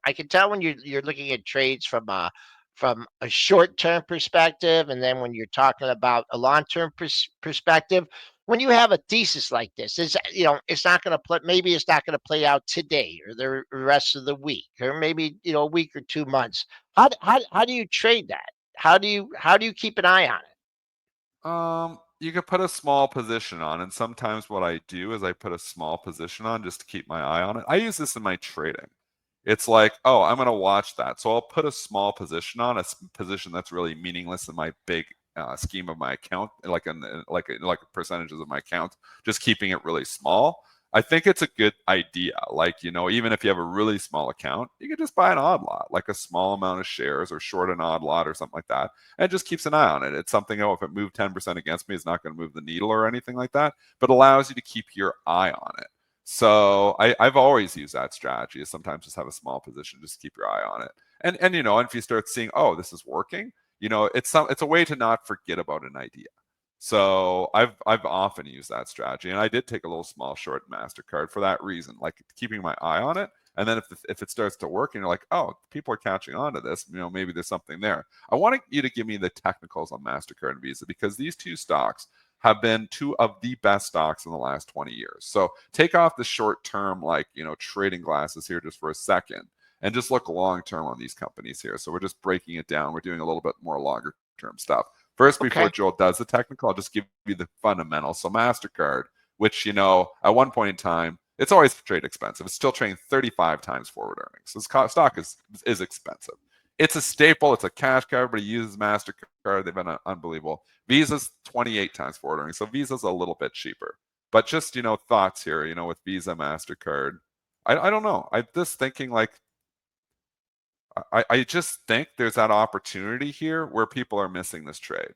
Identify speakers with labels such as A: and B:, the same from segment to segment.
A: I can tell when you're looking at trades from a short-term perspective, and then when you're talking about a long-term perspective. When you have a thesis like this, is it's not going to play. Maybe it's not going to play out today or the rest of the week, or maybe a week or 2 months. How do you trade that? How do you keep an eye on it?
B: You could put a small position on, and sometimes what I do is I put a small position on just to keep my eye on it. I use this in my trading. It's like, oh, I'm going to watch that. So I'll put a small position on, position that's really meaningless in my big scheme of my account, like percentages of my account, just keeping it really small. I think it's a good idea. Like, even if you have a really small account, you could just buy an odd lot, like a small amount of shares or short an odd lot or something like that, and it just keeps an eye on it. It's something, oh, if it moved 10% against me, it's not going to move the needle or anything like that, but allows you to keep your eye on it. So I've always used that strategy, is sometimes just have a small position, just keep your eye on it. And if you start seeing, oh, this is working, it's a way to not forget about an idea. So I've often used that strategy, and I did take a little small short Mastercard for that reason, like keeping my eye on it. And then if it starts to work, and you're like, oh, people are catching on to this, maybe there's something there. I want you to give me the technicals on Mastercard and Visa, because these two stocks have been two of the best stocks in the last 20 years. So take off the short term, trading glasses here just for a second, and just look long term on these companies here. So we're just breaking it down. We're doing a little bit more longer term stuff. First, before
A: Okay.
B: Joel does the technical, I'll just give you the fundamentals. So MasterCard, which, at one point in time, it's always trade expensive. It's still trading 35 times forward earnings. So this stock is expensive. It's a staple. It's a cash cow. Everybody uses MasterCard. They've been unbelievable. Visa's 28 times forward earnings. So Visa's a little bit cheaper. But just, thoughts here, with Visa, MasterCard. I don't know. I'm just thinking, like, I just think there's that opportunity here where people are missing this trade.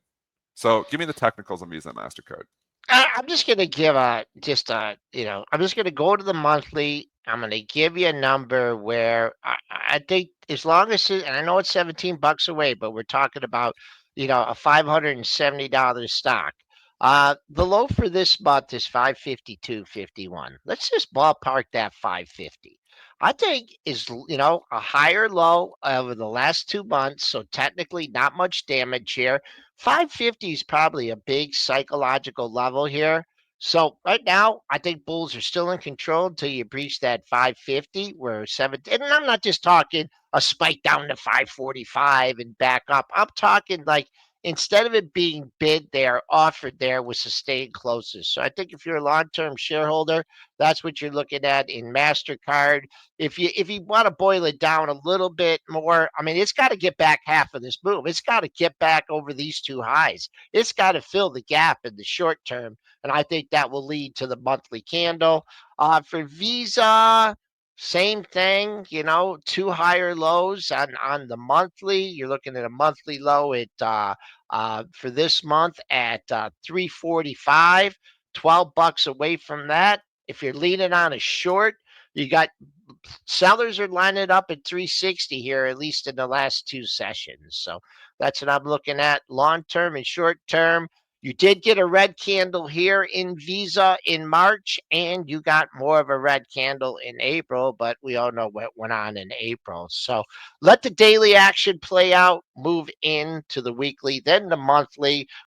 B: So give me the technicals on Visa and MasterCard.
A: I'm just gonna give I'm just gonna go to the monthly. I'm gonna give you a number where I think as long as and I know it's $17 away, but we're talking about a $570 stock. The low for this month is 552.51. Let's just ballpark that 550. I think is a higher low over the last 2 months, so technically not much damage here. 550 is probably a big psychological level here. So right now, I think Bulls are still in control until you breach that 550, where and I'm not just talking a spike down to 545 and back up. I'm talking like instead of it being bid there, offered there was sustained closest. So I think if you're a long-term shareholder, that's what you're looking at in MasterCard. If you want to boil it down a little bit more, I mean, it's got to get back half of this move. It's got to get back over these two highs. It's got to fill the gap in the short term, and I think that will lead to the monthly candle. For Visa, same thing. Two higher lows on the monthly. You're looking at a monthly low at for this month at 345. $12 away from that. If you're leaning on a short, you got sellers are lining up at 360 here, at least in the last two sessions. So that's what I'm looking at long term and short term. You did get a red candle here in Visa in March, and you got more of a red candle in April, but we all know what went on in April. So let the daily action play out, move into the weekly, then the monthly.